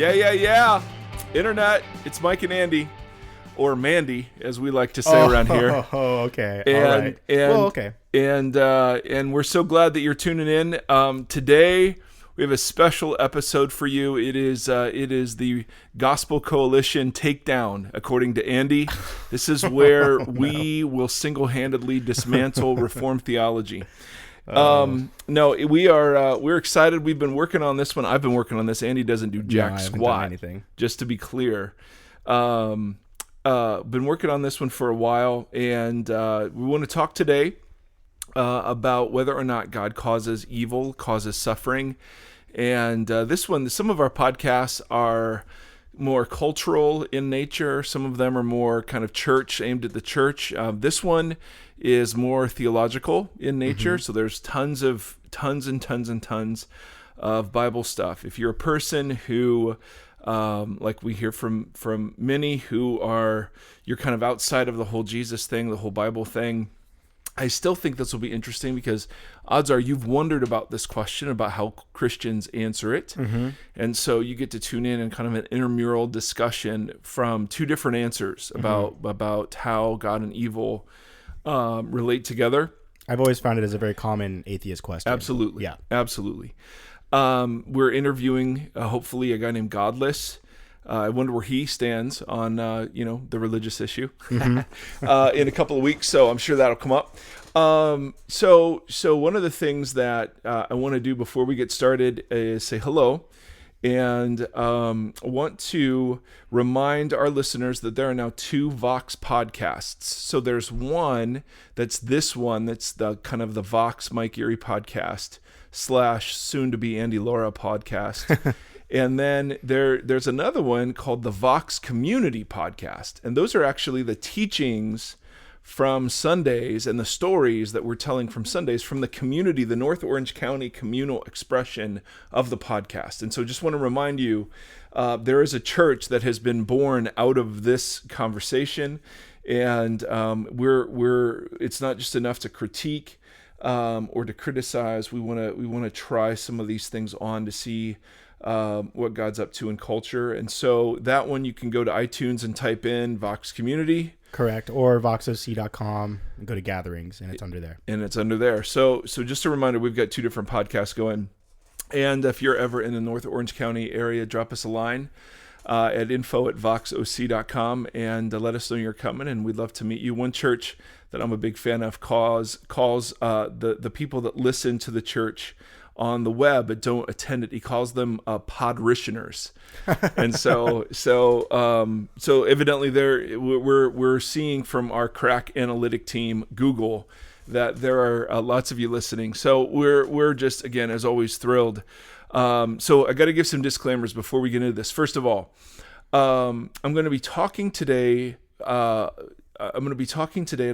Yeah. Internet, it's Mike and Andy, or Mandy, as we like to say around here. Oh, okay. And, all right. Okay. And we're so glad that you're tuning in. Today, we have a special episode for you. It is the Gospel Coalition Takedown, according to Andy. This is where we will single-handedly dismantle Reformed theology. We're excited. We've been working on this one. I've been working on this. Andy doesn't do jack squat. Anything. Just to be clear. Been working on this one for a while, and we want to talk today about whether or not God causes evil, causes suffering. And this one, some of our podcasts are more cultural in nature. Some of them are more kind of church, aimed at the church. This one is more theological in nature. So there's tons and tons of Bible stuff. If you're a person who, like we hear from many who you're kind of outside of the whole Jesus thing, the whole Bible thing, I still think this will be interesting because odds are you've wondered about this question about how Christians answer it. And so you get to tune in and kind of an intramural discussion from two different answers about how God and evil relate together. I've always found it as a very common atheist question. Absolutely. Yeah. Absolutely. We're interviewing, hopefully, a guy named Godless. I wonder where he stands on, the religious issue in a couple of weeks. So I'm sure that'll come up. So one of the things that I want to do before we get started is say hello. And I want to remind our listeners that there are now two Vox podcasts. So there's one that's the kind of the Vox Mike Erre podcast / soon to be Andy Lara podcast. And then there's another one called the Vox Community Podcast. And those are actually the teachings from Sundays and the stories that we're telling from Sundays from the community, the North Orange County communal expression of the podcast. And so just want to remind you, there is a church that has been born out of this conversation. And it's not just enough to critique or to criticize. We want to try some of these things on to see what God's up to in culture. And so that one, you can go to iTunes and type in Vox Community. Correct. Or voxoc.com and go to gatherings, and it's under there. So just a reminder, we've got two different podcasts going. And if you're ever in the North Orange County area, drop us a line at info@voxoc.com and let us know you're coming, and we'd love to meet you. One church that I'm a big fan of calls the people that listen to the church on the web but don't attend it, he calls them podrissioners. And so evidently we're seeing from our crack analytic team, Google, that there are lots of you listening. So we're just, again, as always, thrilled. So I got to give some disclaimers before we get into this. First of all, I'm going to be talking today at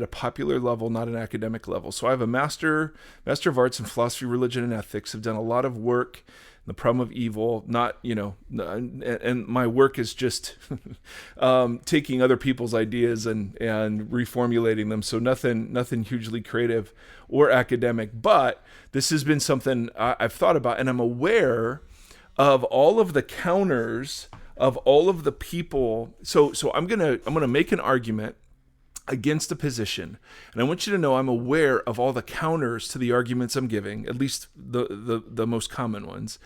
a popular level, not an academic level. So I have a Master of Arts in Philosophy, Religion, and Ethics. I've done a lot of work in the problem of evil, and my work is just taking other people's ideas and reformulating them. So nothing hugely creative or academic, but this has been something I've thought about, and I'm aware of all of the counters of all of the people. So I'm gonna make an argument against a position, and I want you to know I'm aware of all the counters to the arguments I'm giving, at least the most common ones,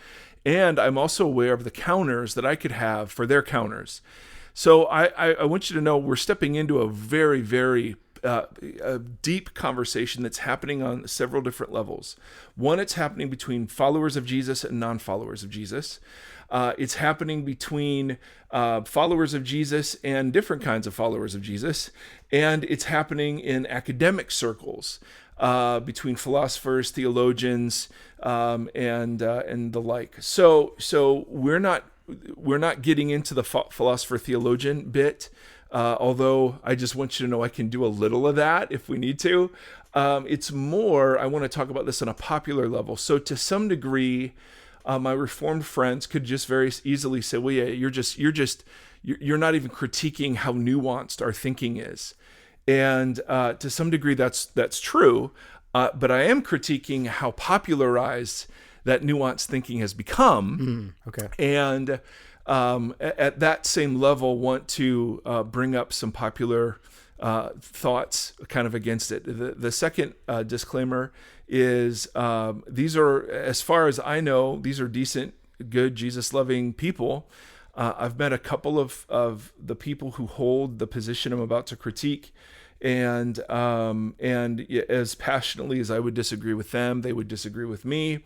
and I'm also aware of the counters that I could have for their counters. So I want you to know we're stepping into a very, very a deep conversation that's happening on several different levels. One, it's happening between followers of Jesus and non-followers of Jesus. It's happening between followers of Jesus and different kinds of followers of Jesus. And it's happening in academic circles between philosophers, theologians, and the like. So we're not getting into the philosopher theologian bit, although I just want you to know I can do a little of that if we need to. It's more, I want to talk about this on a popular level. So to some degree, my Reformed friends could just very easily say, well, yeah, you're not even critiquing how nuanced our thinking is. And to some degree, that's true. But I am critiquing how popularized that nuanced thinking has become. Okay. And at that same level want to bring up some popular thoughts kind of against it. The second disclaimer is these are, as far as I know, these are decent, good, Jesus-loving people. I've met a couple of the people who hold the position I'm about to critique, and as passionately as I would disagree with them, they would disagree with me.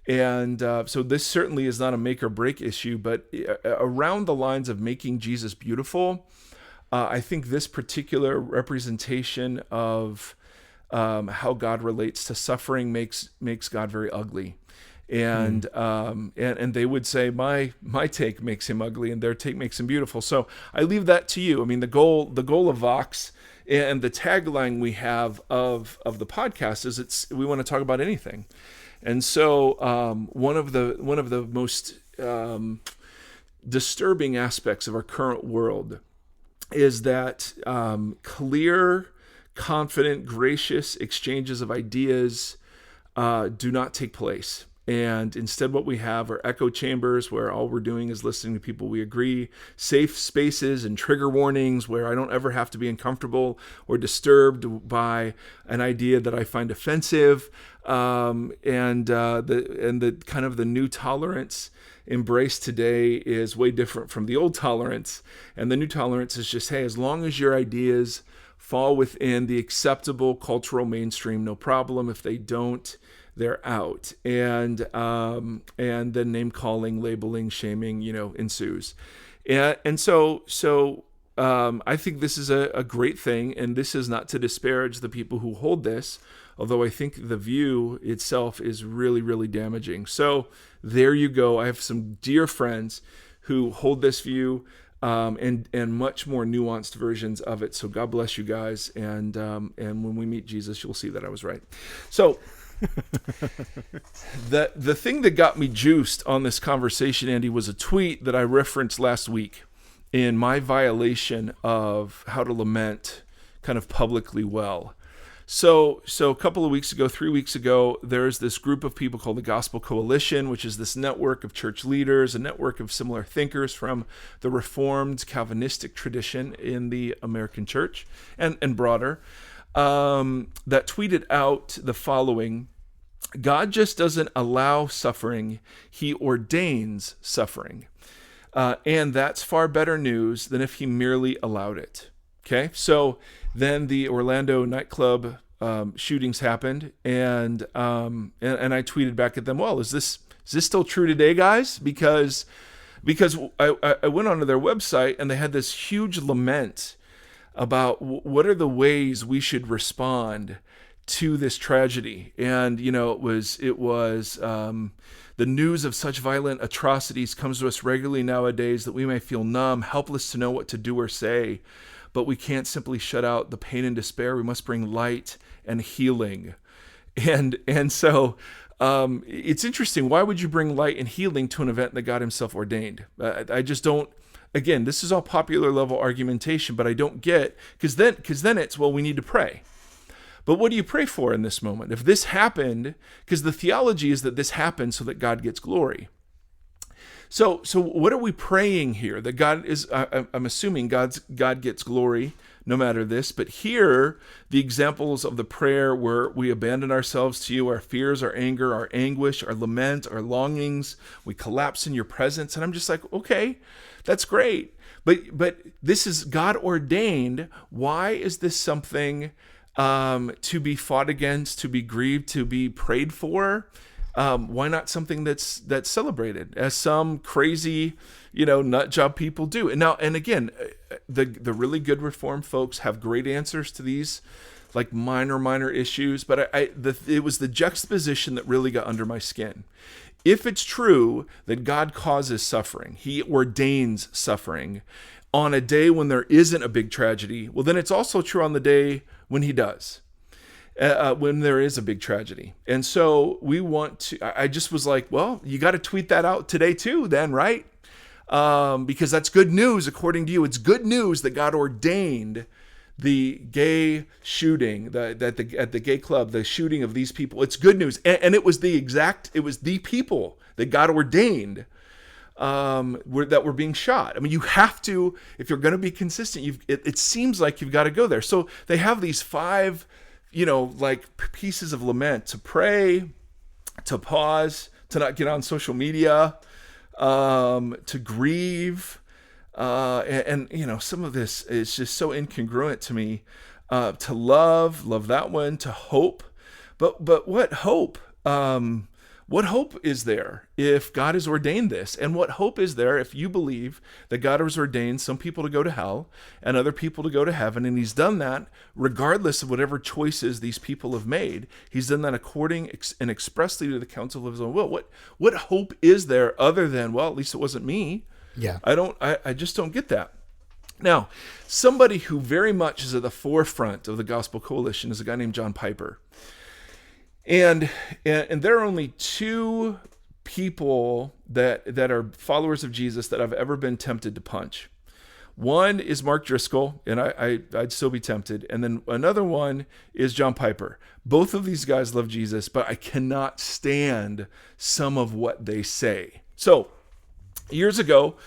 And so this certainly is not a make or break issue, but around the lines of making Jesus beautiful, I think this particular representation of how God relates to suffering makes God very ugly. And and they would say my take makes him ugly and their take makes him beautiful. So I leave that to you. I mean, the goal of Vox and the tagline we have of the podcast is we want to talk about anything. And so one of the most disturbing aspects of our current world is that clear, confident, gracious exchanges of ideas do not take place. And instead what we have are echo chambers where all we're doing is listening to people we agree, safe spaces and trigger warnings where I don't ever have to be uncomfortable or disturbed by an idea that I find offensive, and the kind of the new tolerance embraced today is way different from the old tolerance. And the new tolerance is just, hey, as long as your ideas fall within the acceptable cultural mainstream, no problem. If they don't, they're out. And then name calling, labeling, shaming, ensues. And so I think this is a great thing, and this is not to disparage the people who hold this, although I think the view itself is really, really damaging. So there you go. I have some dear friends who hold this view, and much more nuanced versions of it. So God bless you guys, and when we meet Jesus, you'll see that I was right. So the thing that got me juiced on this conversation, Andy, was a tweet that I referenced last week in my violation of how to lament kind of publicly well. So a couple of weeks ago, 3 weeks ago, there's this group of people called the Gospel Coalition, which is this network of church leaders, a network of similar thinkers from the Reformed Calvinistic tradition in the American church and broader, that tweeted out the following: God just doesn't allow suffering, he ordains suffering. And that's far better news than if he merely allowed it. Okay, so then the Orlando nightclub shootings happened, and I tweeted back at them, well, is this still true today, guys? Because I went onto their website and they had this huge lament about what are the ways we should respond to this tragedy. And it was the news of such violent atrocities comes to us regularly nowadays that we may feel numb, helpless to know what to do or say. But we can't simply shut out the pain and despair. We must bring light and healing. And so it's interesting. Why would you bring light and healing to an event that God himself ordained? I just don't. Again, this is all popular level argumentation, but I don't get, because then it's, well, we need to pray. But what do you pray for in this moment? If this happened, because the theology is that this happened so that God gets glory. So what are we praying here? That God is, I'm assuming God gets glory no matter this, but here, the examples of the prayer where we abandon ourselves to you, our fears, our anger, our anguish, our lament, our longings, we collapse in your presence. And I'm just like, okay, that's great. But this is God ordained. Why is this something to be fought against, to be grieved, to be prayed for? Why not something that's celebrated, as some crazy, nut job people do? And again, the really good Reformed folks have great answers to these, like minor issues. But it was the juxtaposition that really got under my skin. If it's true that God causes suffering, he ordains suffering on a day when there isn't a big tragedy, well, then it's also true on the day when he does. When there is a big tragedy. And so I just was like, well, you got to tweet that out today too then, right? Because that's good news. According to you, it's good news that God ordained the gay shooting, at the gay club, the shooting of these people. It's good news. And it was the people that God ordained that were being shot. I mean, you have to, if you're going to be consistent, it seems like you've got to go there. So they have these 5, like pieces of lament: to pray, to pause, to not get on social media, to grieve. And some of this is just so incongruent to me. To love that one, to hope. But what hope? What hope is there if God has ordained this? And what hope is there if you believe that God has ordained some people to go to hell and other people to go to heaven? And he's done that regardless of whatever choices these people have made. He's done that according and expressly to the counsel of his own will. What hope is there other than, well, at least it wasn't me? Yeah. I just don't get that. Now, somebody who very much is at the forefront of the Gospel Coalition is a guy named John Piper. And there are only 2 people that are followers of Jesus that I've ever been tempted to punch. One is Mark Driscoll, and I'd still be tempted. And then another one is John Piper. Both of these guys love Jesus, but I cannot stand some of what they say. So years ago,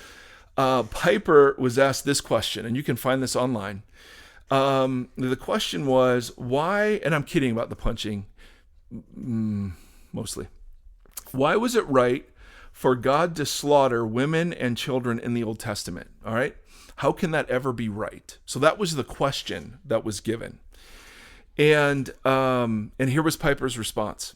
Piper was asked this question, and you can find this online. The question was, why, and I'm kidding about the punching, mostly. Why was it right for God to slaughter women and children in the Old Testament? All right. How can that ever be right? So that was the question that was given. And here was Piper's response.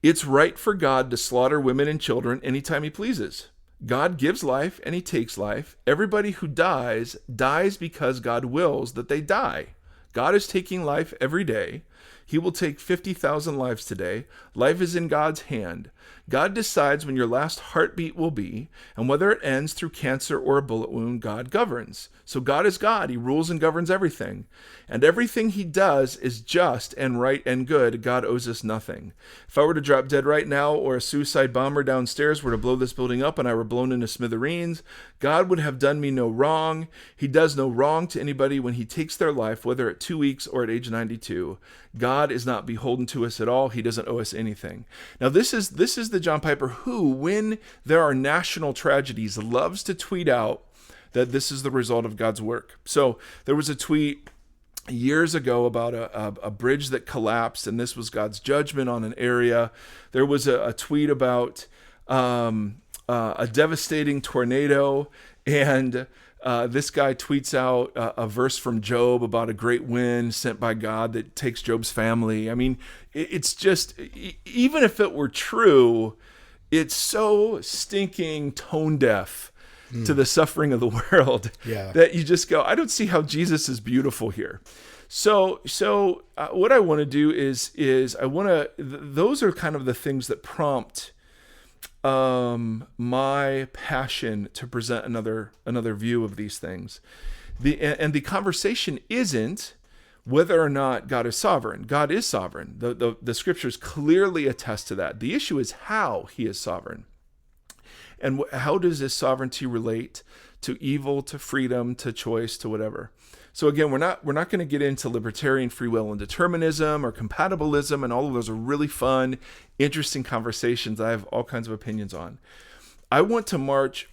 It's right for God to slaughter women and children anytime he pleases. God gives life and he takes life. Everybody who dies because God wills that they die. God is taking life every day. He will take 50,000 lives today. Life is in God's hand. God decides when your last heartbeat will be, and whether it ends through cancer or a bullet wound, God governs. So God is God. He rules and governs everything. And everything he does is just and right and good. God owes us nothing. If I were to drop dead right now, or a suicide bomber downstairs were to blow this building up and I were blown into smithereens, God would have done me no wrong. He does no wrong to anybody when he takes their life, whether at 2 weeks or at age 92. God is not beholden to us at all. He doesn't owe us anything. Now, this is the John Piper who, when there are national tragedies, loves to tweet out that this is the result of God's work. So there was a tweet years ago about a bridge that collapsed, and this was God's judgment on an area. There was a tweet about a devastating tornado, and this guy tweets out a verse from Job about a great wind sent by God that takes Job's family. I mean, it's just, even if it were true, it's so stinking tone deaf to the suffering of the world that you just go, I don't see how Jesus is beautiful here. So what I want to do is those are kind of the things that prompt my passion to present another view of these things. The conversation isn't whether or not God is sovereign. God is sovereign. The scriptures clearly attest to that. The issue is how he is sovereign. And how does this sovereignty relate to evil, to freedom, to choice, to whatever? So again, we're not going to get into libertarian free will and determinism or compatibilism, and all of those are really fun, interesting conversations I have all kinds of opinions on. I want to march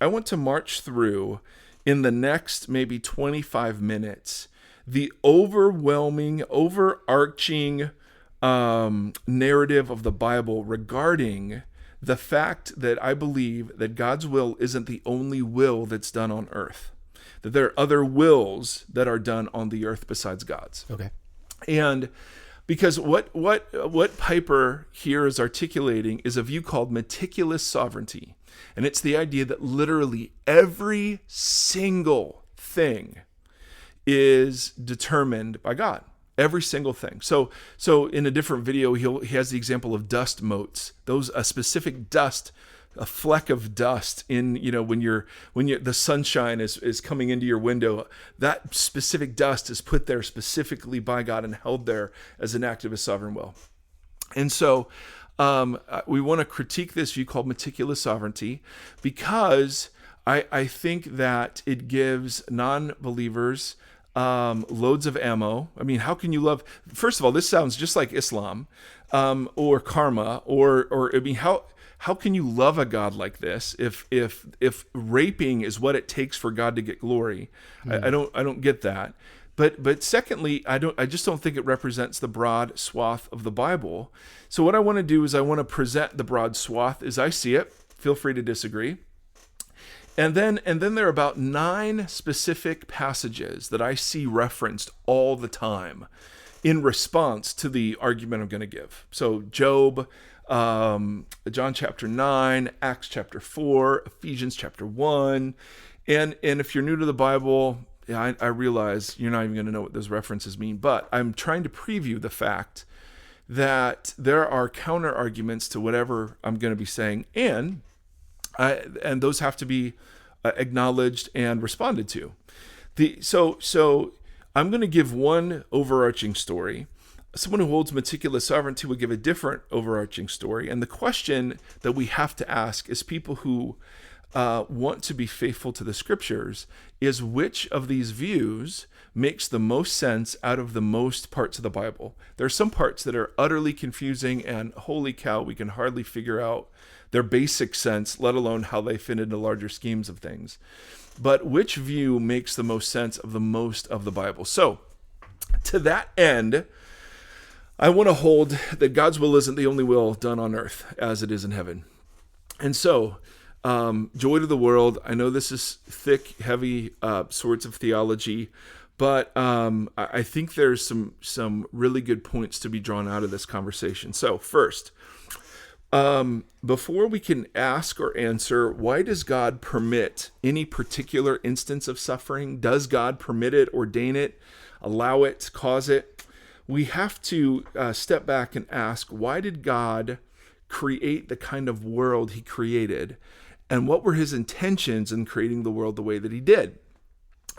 through in the next maybe 25 minutes the overwhelming, overarching narrative of the Bible regarding the fact that I believe that God's will isn't the only will that's done on earth, that there are other wills that are done on the earth besides God's. Okay. And because what Piper here is articulating is a view called meticulous sovereignty. And it's the idea that literally every single thing is determined by God. Every single thing. So in a different video, he has the example of dust motes. A specific dust, a fleck of dust in, when the sunshine is coming into your window, that specific dust is put there specifically by God and held there as an act of his sovereign will. And so we want to critique this view called meticulous sovereignty because I think that it gives non-believers loads of ammo. I mean, how can you love? First of all, this sounds just like Islam, or karma, or I mean, how can you love a God like this if raping is what it takes for God to get glory? I don't get that. But secondly, I just don't think it represents the broad swath of the Bible. So what I want to do is I want to present the broad swath as I see it. Feel free to disagree. And then there are about 9 specific passages that I see referenced all the time in response to the argument I'm going to give. So Job, John chapter 9, Acts chapter 4, Ephesians chapter 1. And if you're new to the Bible, I realize you're not even going to know what those references mean, but I'm trying to preview the fact that there are counter arguments to whatever I'm going to be saying, and those have to be acknowledged and responded to. So I'm going to give one overarching story. Someone who holds meticulous sovereignty would give a different overarching story. And the question that we have to ask as people who want to be faithful to the scriptures is, which of these views makes the most sense out of the most parts of the Bible? There are some parts that are utterly confusing and holy cow, we can hardly figure out their basic sense, let alone how they fit into larger schemes of things. But which view makes the most sense of the most of the Bible? So to that end, I want to hold that God's will isn't the only will done on earth as it is in heaven. And so, joy to the world. I know this is thick, heavy sorts of theology, but I think there's some really good points to be drawn out of this conversation. So first, before we can ask or answer, why does God permit any particular instance of suffering? Does God permit it, ordain it, allow it, cause it? We have to step back and ask, why did God create the kind of world he created? And what were his intentions in creating the world the way that he did?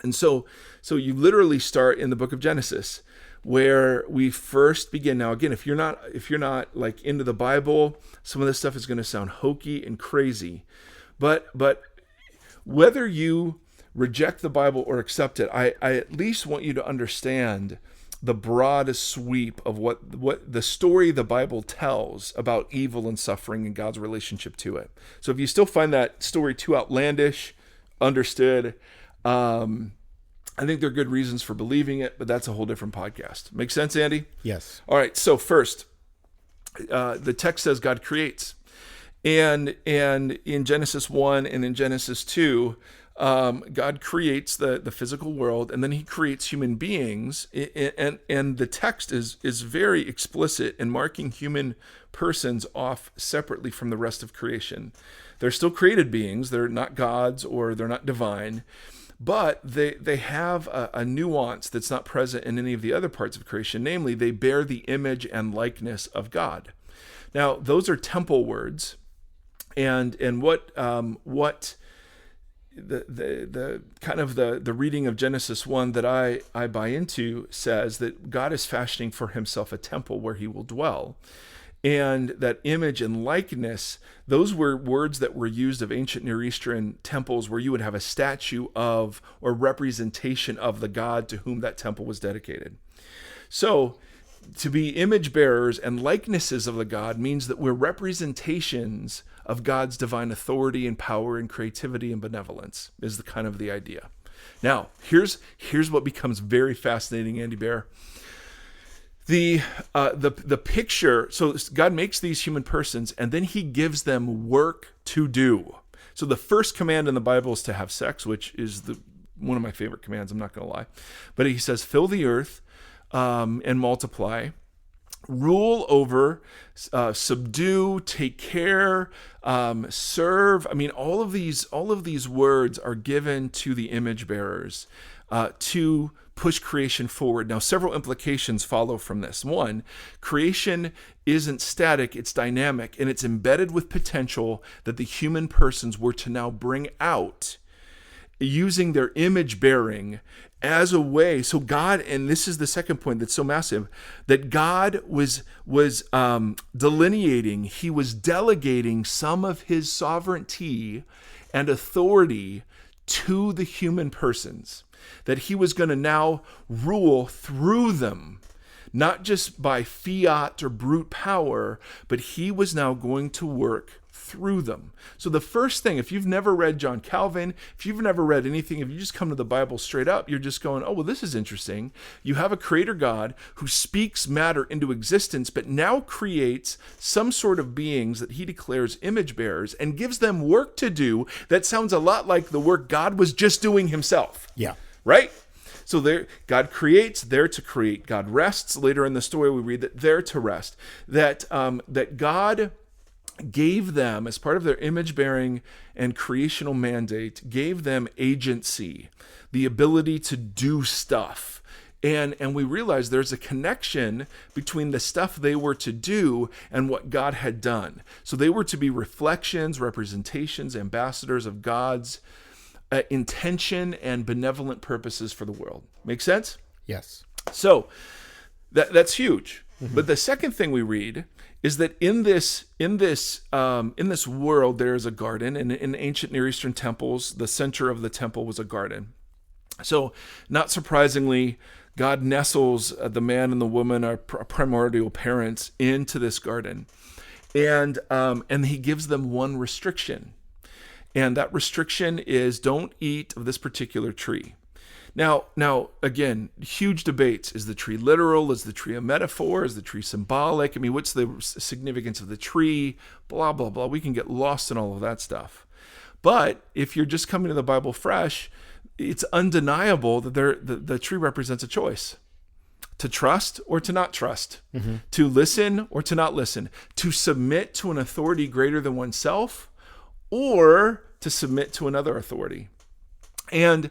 And so you literally start in the book of Genesis, where we first begin. Now, again, if you're not like into the Bible, some of this stuff is going to sound hokey and crazy. But whether you reject the Bible or accept it, I at least want you to understand the broad sweep of what the story the Bible tells about evil and suffering and God's relationship to it. So if you still find that story too outlandish, understood, I think there are good reasons for believing it, but that's a whole different podcast. Make sense, Andy? Yes. All right. So first, the text says God creates, and in Genesis 1 and in Genesis 2, God creates the physical world, and then he creates human beings, and the text is very explicit in marking human persons off separately from the rest of creation. They're still created beings. They're not gods or they're not divine, but they have a nuance that's not present in any of the other parts of creation. Namely, they bear the image and likeness of God. Now, those are temple words, and what the kind of the reading of Genesis 1 that I buy into says that God is fashioning for himself a temple where he will dwell. And that image and likeness, those were words that were used of ancient Near Eastern temples where you would have a statue of or representation of the God to whom that temple was dedicated. So to be image bearers and likenesses of the God means that we're representations of God's divine authority and power and creativity and benevolence is the kind of the idea. Now, here's what becomes very fascinating, Andy Bear. The picture, so God makes these human persons and then he gives them work to do. So the first command in the Bible is to have sex, which is one of my favorite commands, I'm not going to lie. But he says, fill the earth and multiply, rule over, subdue, take care, serve. I mean, all of these words are given to the image bearers to push creation forward. Now, several implications follow from this. One, creation isn't static, it's dynamic, and it's embedded with potential that the human persons were to now bring out using their image bearing as a way. So God, and this is the second point that's so massive, that God was delineating, he was delegating some of his sovereignty and authority to the human persons, that he was going to now rule through them, not just by fiat or brute power, but he was now going to work through them. So the first thing, if you've never read John Calvin, if you've never read anything, if you just come to the Bible straight up, you're just going, oh, well, this is interesting. You have a creator God who speaks matter into existence, but now creates some sort of beings that he declares image bearers and gives them work to do that sounds a lot like the work God was just doing himself. Yeah. Right? So there, God creates, there to create. God rests. Later in the story, we read that there to rest. That God gave them, as part of their image-bearing and creational mandate, gave them agency, the ability to do stuff. And we realize there's a connection between the stuff they were to do and what God had done. So they were to be reflections, representations, ambassadors of God's intention and benevolent purposes for the world. Make sense? Yes. So that's huge. Mm-hmm. But the second thing we read is that in this world there is a garden, and in ancient Near Eastern temples, the center of the temple was a garden. So, not surprisingly, God nestles the man and the woman, our primordial parents, into this garden, and he gives them one restriction, and that restriction is don't eat of this particular tree. Now, again, huge debates. Is the tree literal? Is the tree a metaphor? Is the tree symbolic? I mean, what's the significance of the tree? Blah, blah, blah. We can get lost in all of that stuff. But if you're just coming to the Bible fresh, it's undeniable that the tree represents a choice. To trust or to not trust. Mm-hmm. To listen or to not listen. To submit to an authority greater than oneself, or to submit to another authority. And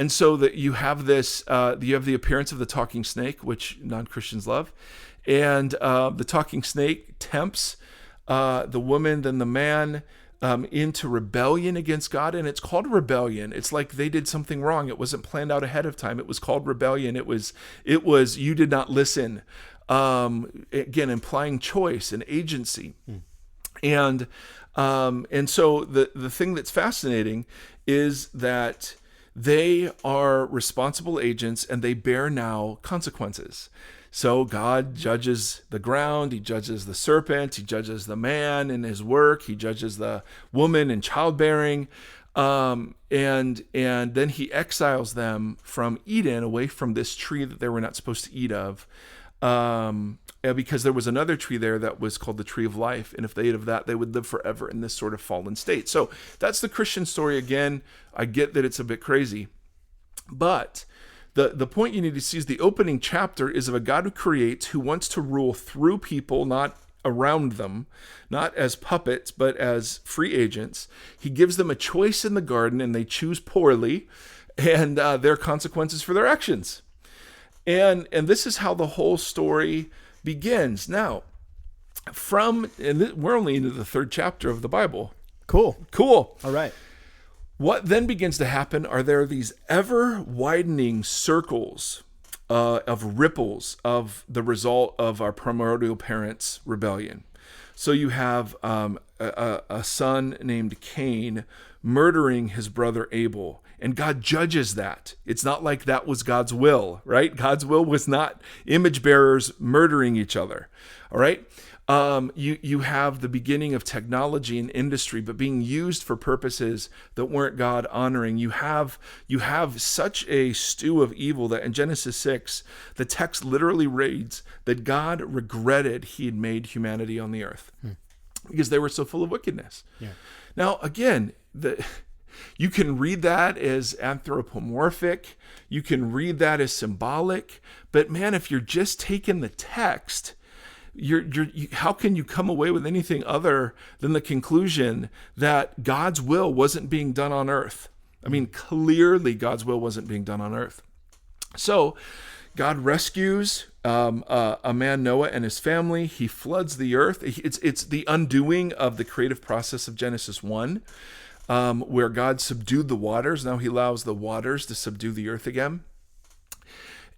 so that you have this, you have the appearance of the talking snake, which non-Christians love, and the talking snake tempts the woman, then the man, into rebellion against God, and it's called rebellion. It's like they did something wrong. It wasn't planned out ahead of time. It was called rebellion. It was you did not listen. Again, implying choice and agency, and so the thing that's fascinating is that they are responsible agents and they bear now consequences. So God judges the ground, he judges the serpent, he judges the man in his work, he judges the woman in childbearing, and then he exiles them from Eden, away from this tree that they were not supposed to eat of, because there was another tree there that was called the tree of life, and if they ate of that, they would live forever in this sort of fallen state. So that's the Christian story. Again, I get that it's a bit crazy, but the point you need to see is the opening chapter is of a God who creates, who wants to rule through people, not around them, not as puppets, but as free agents. He gives them a choice in the garden, and they choose poorly, and there are consequences for their actions. And this is how the whole story begins. Now, we're only into the third chapter of the Bible. Cool. All right. What then begins to happen are there these ever widening circles of ripples of the result of our primordial parents' rebellion. So you have a son named Cain murdering his brother Abel. And God judges that. It's not like that was God's will, right? God's will was not image bearers murdering each other, all right? You have the beginning of technology and industry, but being used for purposes that weren't God honoring. You have such a stew of evil that in Genesis 6, the text literally reads that God regretted he had made humanity on the earth because they were so full of wickedness. Yeah. Now, again, you can read that as anthropomorphic. You can read that as symbolic. But man, if you're just taking the text, how can you come away with anything other than the conclusion that God's will wasn't being done on earth? I mean, clearly God's will wasn't being done on earth. So God rescues a man, Noah, and his family. He floods the earth. It's the undoing of the creative process of Genesis 1. Where God subdued the waters. Now he allows the waters to subdue the earth again.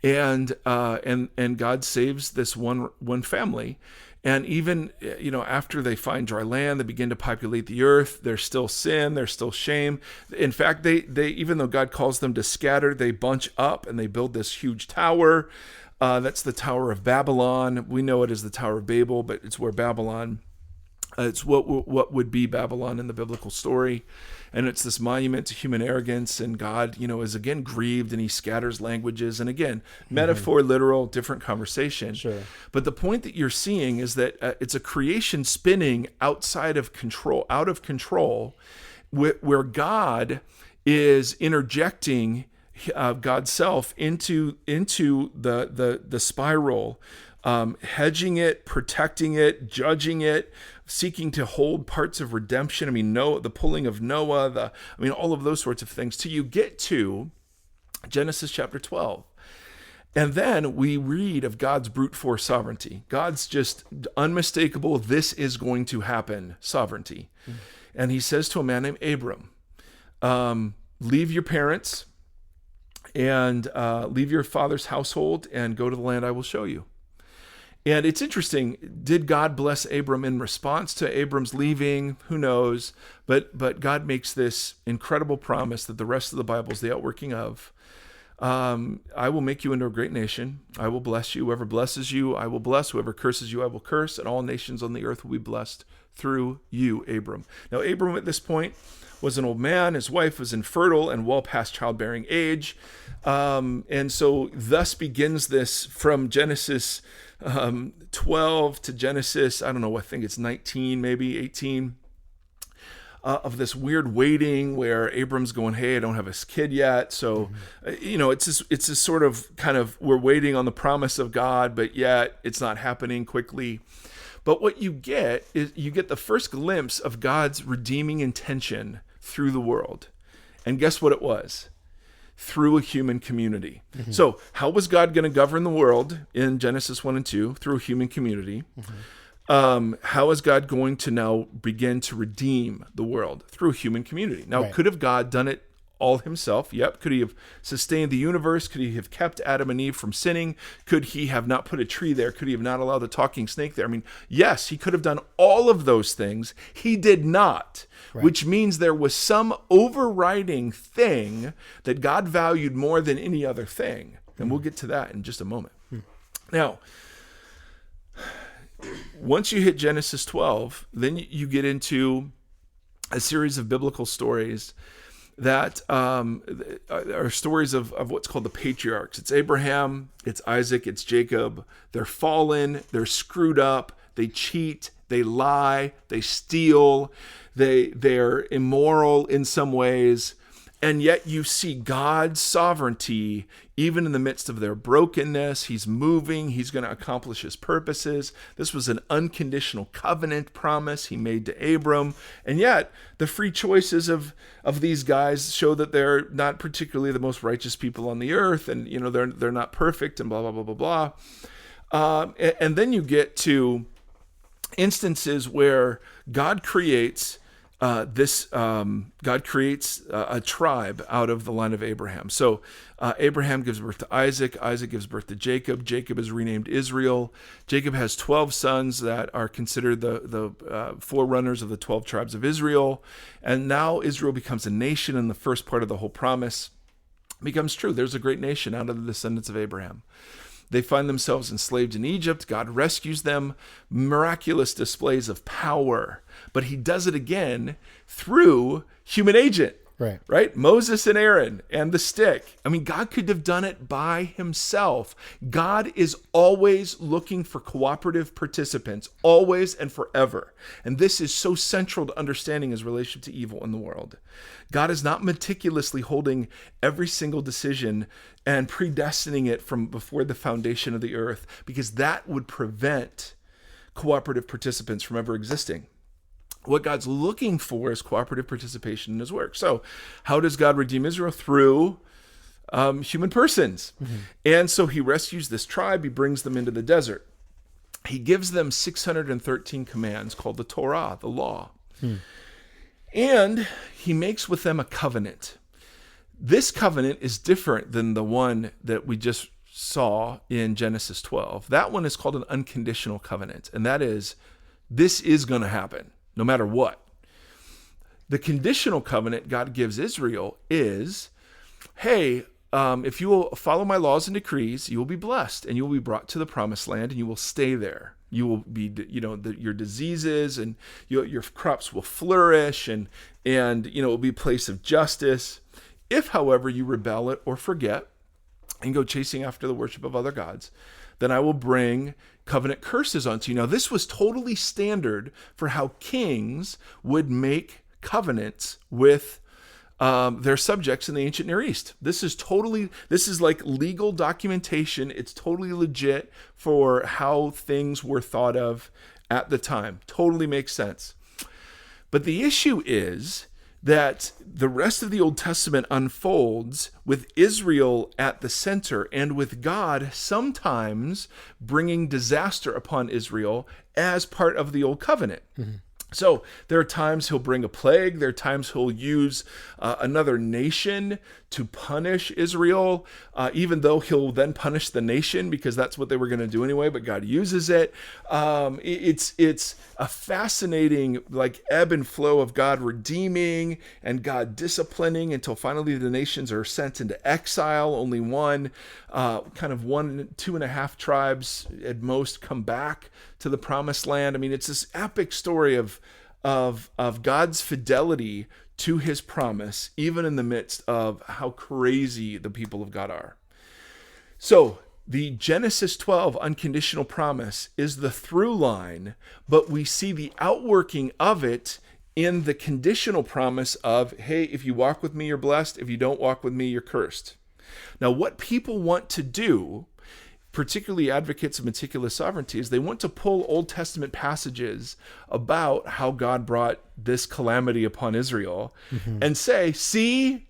And God saves this one family. And even, after they find dry land, they begin to populate the earth. There's still sin. There's still shame. In fact, they even though God calls them to scatter, they bunch up and they build this huge tower. That's the Tower of Babylon. We know it as the Tower of Babel, but it's where Babylon, it's what would be Babylon in the biblical story. And it's this monument to human arrogance, and God, is again grieved, and he scatters languages. And again, metaphor, literal, different conversation. Sure. But the point that you're seeing is that it's a creation spinning out of control, where God is interjecting God's self into the spiral, hedging it, protecting it, judging it, seeking to hold parts of redemption. I mean, the pulling of Noah, all of those sorts of things, till you get to Genesis chapter 12. And then we read of God's brute force sovereignty. God's just unmistakable, this is going to happen sovereignty. Mm-hmm. And he says to a man named Abram, leave your parents and leave your father's household and go to the land I will show you. And it's interesting, did God bless Abram in response to Abram's leaving? Who knows? But God makes this incredible promise that the rest of the Bible is the outworking of. I will make you into a great nation. I will bless you. Whoever blesses you, I will bless. Whoever curses you, I will curse. And all nations on the earth will be blessed through you, Abram. Now, Abram at this point was an old man. His wife was infertile and well past childbearing age. And so thus begins this from Genesis 12 to Genesis, I don't know, I think it's 19, maybe 18, of this weird waiting where Abram's going, hey, I don't have a kid yet. So, it's this sort of kind of, we're waiting on the promise of God, but yet it's not happening quickly. But what you get is you get the first glimpse of God's redeeming intention through the world. And guess what it was? Through a human community. Mm-hmm. So how was God going to govern the world in Genesis 1 and 2? Through a human community. Mm-hmm. How is God going to now begin to redeem the world? Through a human community. Now, Could have God done it all himself? Yep. Could he have sustained the universe? Could he have kept Adam and Eve from sinning? Could he have not put a tree there? Could he have not allowed the talking snake there? I mean, yes, he could have done all of those things. He did not. Right. Which means there was some overriding thing that God valued more than any other thing. And we'll get to that in just a moment. Now, once you hit Genesis 12, then you get into a series of biblical stories that are stories of what's called the patriarchs. It's Abraham, it's Isaac, it's Jacob. They're fallen, they're screwed up, they cheat, they lie, they steal, they're immoral in some ways, and yet you see God's sovereignty even in the midst of their brokenness. He's moving, he's going to accomplish his purposes. This was an unconditional covenant promise he made to Abram, and yet the free choices of these guys show that they're not particularly the most righteous people on the earth, and they're not perfect, and blah blah blah blah blah. And then you get to instances where God creates a tribe out of the line of Abraham. So Abraham gives birth to Isaac. Isaac gives birth to Jacob. Jacob is renamed Israel. Jacob has 12 sons that are considered the forerunners of the 12 tribes of Israel. And now Israel becomes a nation, and the first part of the whole promise becomes true. There's a great nation out of the descendants of Abraham. They find themselves enslaved in Egypt. God rescues them. Miraculous displays of power. But he does it again through human agent. Right? Moses and Aaron and the stick. I mean, God could have done it by himself. God is always looking for cooperative participants, always and forever. And this is so central to understanding his relationship to evil in the world. God is not meticulously holding every single decision and predestining it from before the foundation of the earth, because that would prevent cooperative participants from ever existing. What God's looking for is cooperative participation in his work. So how does God redeem Israel? Through human persons. Mm-hmm. And so he rescues this tribe. He brings them into the desert. He gives them 613 commands called the Torah, the law. And he makes with them a covenant. This covenant is different than the one that we just saw in Genesis 12, that one is called an unconditional covenant. And that is, this is going to happen no matter what. The conditional covenant God gives Israel is, hey, if you will follow my laws and decrees, you will be blessed and you will be brought to the promised land and you will stay there. You will be, your diseases and your crops will flourish and it will be a place of justice. If, however, you rebel it or forget and go chasing after the worship of other gods, then I will bring covenant curses onto you. Now, this was totally standard for how kings would make covenants with their subjects in the ancient Near East. This is like legal documentation. It's totally legit for how things were thought of at the time. Totally makes sense. But the issue is that the rest of the Old Testament unfolds with Israel at the center and with God sometimes bringing disaster upon Israel as part of the Old Covenant. Mm-hmm. So there are times he'll bring a plague. There are times he'll use another nation to punish Israel, even though he'll then punish the nation because that's what they were going to do anyway, but God uses it. It's a fascinating ebb and flow of God redeeming and God disciplining until finally the nations are sent into exile. Only one, 2.5 tribes at most come back to the promised land. I mean, it's this epic story of God's fidelity to his promise, even in the midst of how crazy the people of God are. So the Genesis 12 unconditional promise is the through line, but we see the outworking of it in the conditional promise of, hey, if you walk with me, you're blessed. If you don't walk with me, you're cursed. Now, what people want to do, particularly advocates of meticulous sovereignty, is they want to pull Old Testament passages about how God brought this calamity upon Israel and say, see,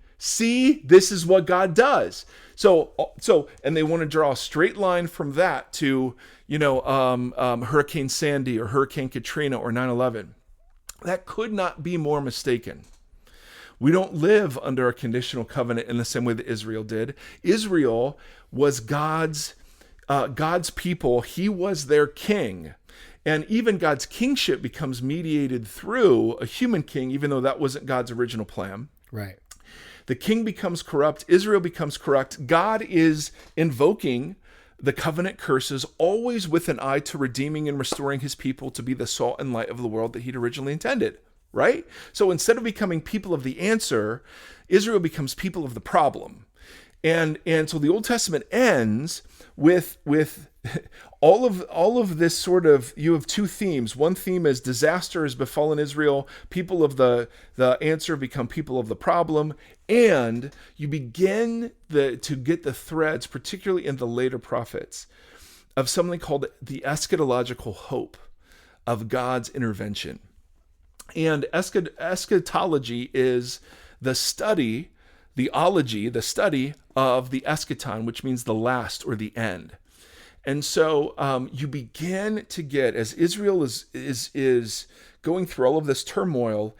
this is what God does. So, and they want to draw a straight line from that to, Hurricane Sandy or Hurricane Katrina or 9/11. That could not be more mistaken. We don't live under a conditional covenant in the same way that Israel did. Israel was God's people. He was their king. And even God's kingship becomes mediated through a human king, even though that wasn't God's original plan. Right. The king becomes corrupt. Israel becomes corrupt. God is invoking the covenant curses, always with an eye to redeeming and restoring his people to be the salt and light of the world that he'd originally intended. Right? So instead of becoming people of the answer, Israel becomes people of the problem. And so the Old Testament ends with all of this sort of, you have two themes. One theme is disaster has befallen Israel. People of the answer become people of the problem. And you begin to get the threads, particularly in the later prophets, of something called the eschatological hope of God's intervention. And eschatology is the study of the eschaton, which means the last or the end. And so you begin to get, as Israel is going through all of this turmoil,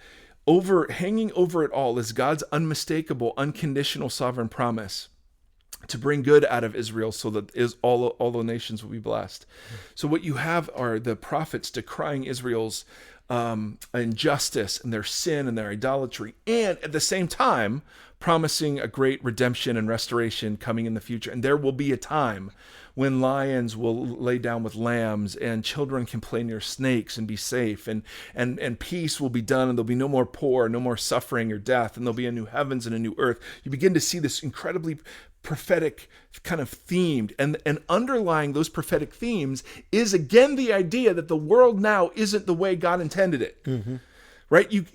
hanging over it all is God's unmistakable, unconditional sovereign promise to bring good out of Israel so that all the nations will be blessed. So what you have are the prophets decrying Israel's injustice and their sin and their idolatry, and at the same time promising a great redemption and restoration coming in the future. And there will be a time when lions will lay down with lambs and children can play near snakes and be safe, and peace will be done, and there'll be no more poor, no more suffering or death, and there'll be a new heavens and a new earth. You begin to see this incredibly prophetic kind of themed, and underlying those prophetic themes is again the idea that the world now isn't the way God intended it. Mm-hmm. Right?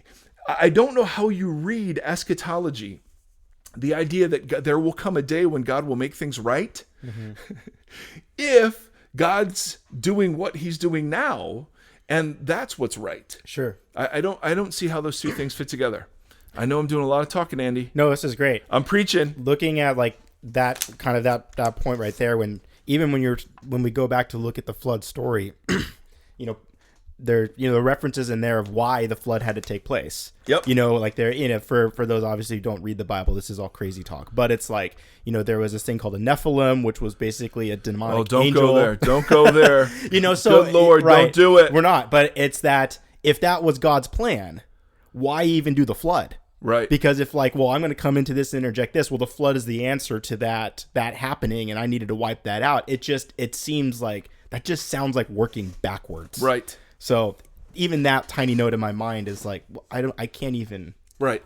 I don't know how you read eschatology, the idea that there will come a day when God will make things right. Mm-hmm. If God's doing what he's doing now, and that's what's right. Sure. I don't see how those two things fit together. I know I'm doing a lot of talking, Andy. No, this is great. I'm preaching. Looking at that kind of that point right there, when we go back to look at the flood story, there, the references in there of why the flood had to take place. Yep. Like they're, for those obviously who don't read the Bible, this is all crazy talk, but it's like, there was this thing called a Nephilim, which was basically a demonic angel. Don't go there. So good Lord, right, don't do it. We're not, but it's that if that was God's plan, why even do the flood? Right. Because if I'm going to come into this and interject this, well, the flood is the answer to that happening, and I needed to wipe that out. It seems like that just sounds like working backwards. Right. So even that tiny note in my mind is like, I can't even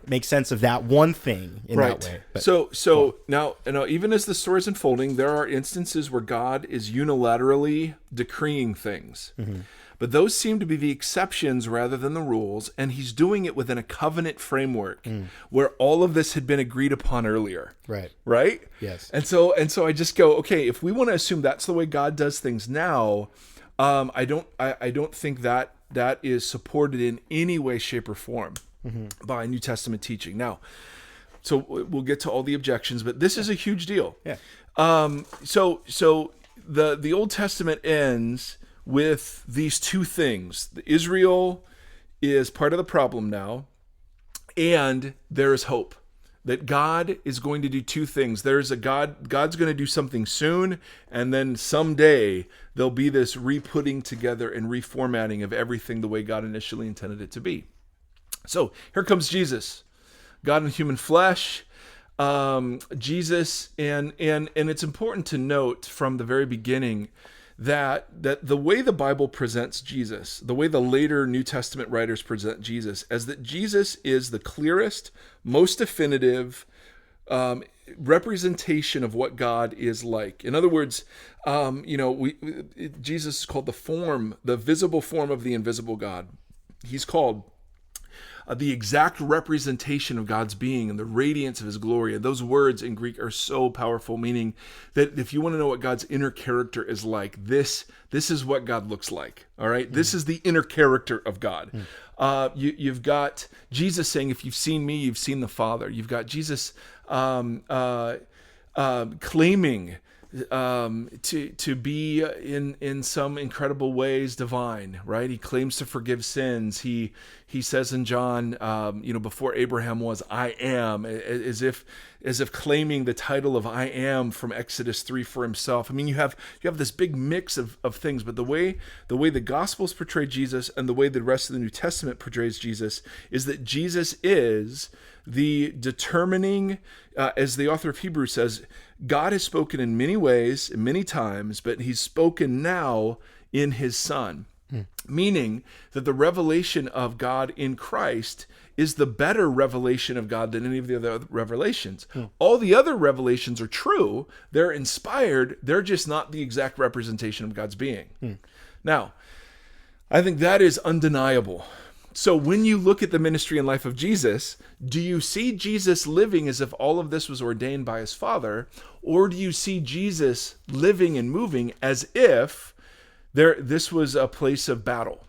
make sense of that one thing in that way. But, so now, even as the story is unfolding, there are instances where God is unilaterally decreeing things. Mm-hmm. But those seem to be the exceptions rather than the rules, and he's doing it within a covenant framework where all of this had been agreed upon earlier. Right? Yes. And so I just go, okay, if we want to assume that's the way God does things now, I don't think that is supported in any way, shape, or form by New Testament teaching. Now, so we'll get to all the objections, but this is a huge deal. Yeah. So the Old Testament ends with these two things. Israel is part of the problem now, and there is hope that God is going to do two things. God's going to do something soon, and then someday there'll be this re-putting together and reformatting of everything the way God initially intended it to be. So here comes Jesus, God in human flesh. Jesus, and it's important to note from the very beginning that the way the Bible presents Jesus, the way the later New Testament writers present Jesus, as that Jesus is the clearest, most definitive representation of what God is like. In other words, Jesus is called the visible form of the invisible God. He's called the exact representation of God's being and the radiance of his glory. And those words in Greek are so powerful, meaning that if you want to know what God's inner character is like, this is what God looks like. All right. This is the inner character of God. You've got Jesus saying, if you've seen me, you've seen the Father. You've got Jesus claiming to be in some incredible ways divine, right? He claims to forgive sins. He says in John, before Abraham was, I am, as if claiming the title of I am from Exodus 3 for himself. I mean, you have this big mix of things, but the way the Gospels portray Jesus and the way the rest of the New Testament portrays Jesus is that Jesus is the determining, as the author of Hebrews says, God has spoken in many ways, and many times, but he's spoken now in his Son. Meaning that the revelation of God in Christ is the better revelation of God than any of the other revelations. All the other revelations are true. They're inspired. They're just not the exact representation of God's being. Now, I think that is undeniable. So when you look at the ministry and life of Jesus, do you see Jesus living as if all of this was ordained by his Father, or do you see Jesus living and moving as if this was a place of battle?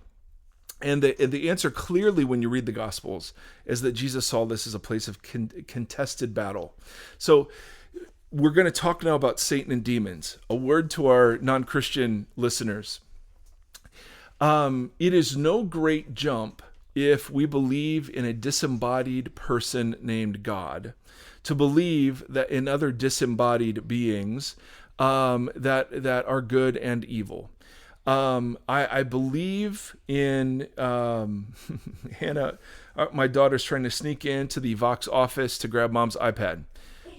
And the answer clearly when you read the Gospels is that Jesus saw this as a place of contested battle. So we're going to talk now about Satan and demons. A word to our non-Christian listeners. It is no great jump if we believe in a disembodied person named God, to believe that in other disembodied beings that are good and evil. I believe in Hannah. My daughter's trying to sneak into the Vox office to grab mom's iPad,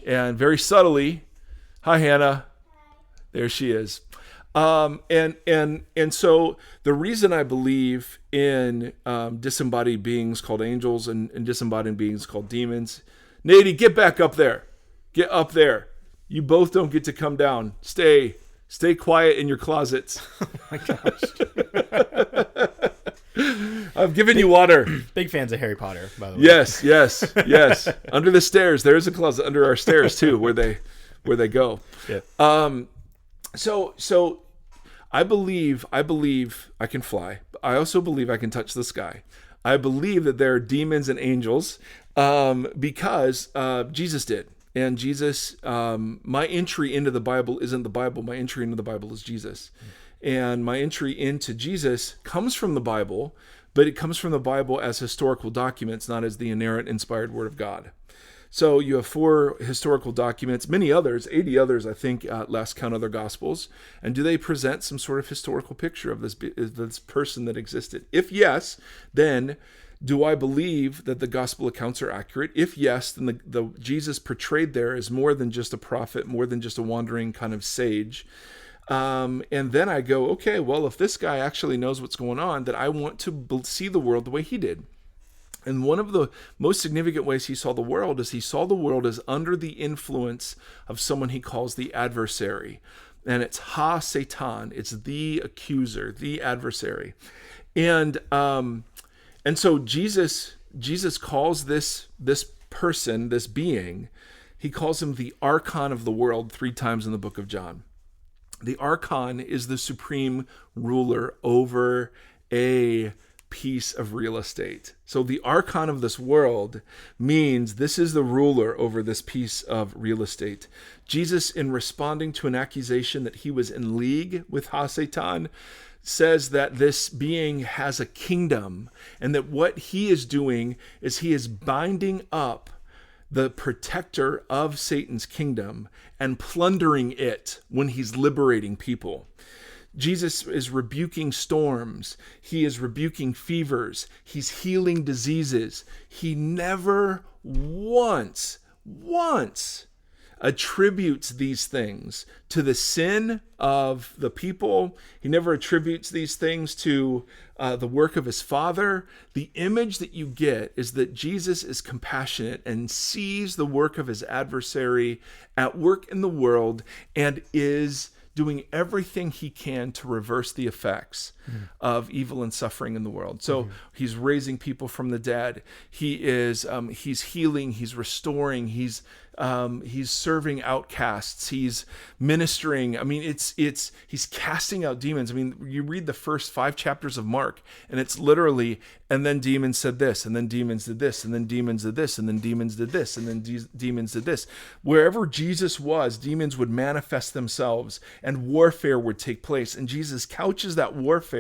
and very subtly, hi Hannah, there she is. And so the reason I believe in disembodied beings called angels and disembodied beings called demons, Nady, get back up there. Get up there. You both don't get to come down. Stay quiet in your closets. Oh my gosh. I've given you water. Big fans of Harry Potter, by the way. Yes. Under the stairs. There is a closet under our stairs too, where they go. Yeah. So I believe I can fly. I also believe I can touch the sky. I believe that there are demons and angels because Jesus did. And Jesus, my entry into the Bible isn't the Bible. My entry into the Bible is Jesus. And my entry into Jesus comes from the Bible, but it comes from the Bible as historical documents, not as the inerrant, inspired Word of God. So you have 4 historical documents, many others, 80 others, I think, at last count other Gospels. And do they present some sort of historical picture of this person that existed? If yes, then do I believe that the Gospel accounts are accurate? If yes, then the Jesus portrayed there is more than just a prophet, more than just a wandering kind of sage. And then I go, okay, well, if this guy actually knows what's going on, then I want to see the world the way he did. And one of the most significant ways he saw the world is he saw the world as under the influence of someone he calls the adversary. And it's ha-Satan. It's the accuser, the adversary. And so Jesus calls this person, this being, he calls him the archon of the world 3 times in the book of John. The archon is the supreme ruler over a piece of real estate. So the archon of this world means this is the ruler over this piece of real estate. Jesus, in responding to an accusation that he was in league with ha-Satan, says that this being has a kingdom, and that what he is doing is he is binding up the protector of Satan's kingdom and plundering it when he's liberating people. Jesus is rebuking storms. He is rebuking fevers. He's healing diseases. He never once attributes these things to the sin of the people. He never attributes these things to the work of his Father. The image that you get is that Jesus is compassionate and sees the work of his adversary at work in the world and is doing everything he can to reverse the effects of evil and suffering in the world. So he's raising people from the dead. He's healing, he's restoring, he's serving outcasts, he's ministering. I mean, he's casting out demons. I mean, you read the first 5 chapters of Mark, and it's literally, and then demons said this, and then demons did this, and then demons did this, and then demons did this, and then demons did this. Wherever Jesus was, demons would manifest themselves, and warfare would take place. And Jesus couches that warfare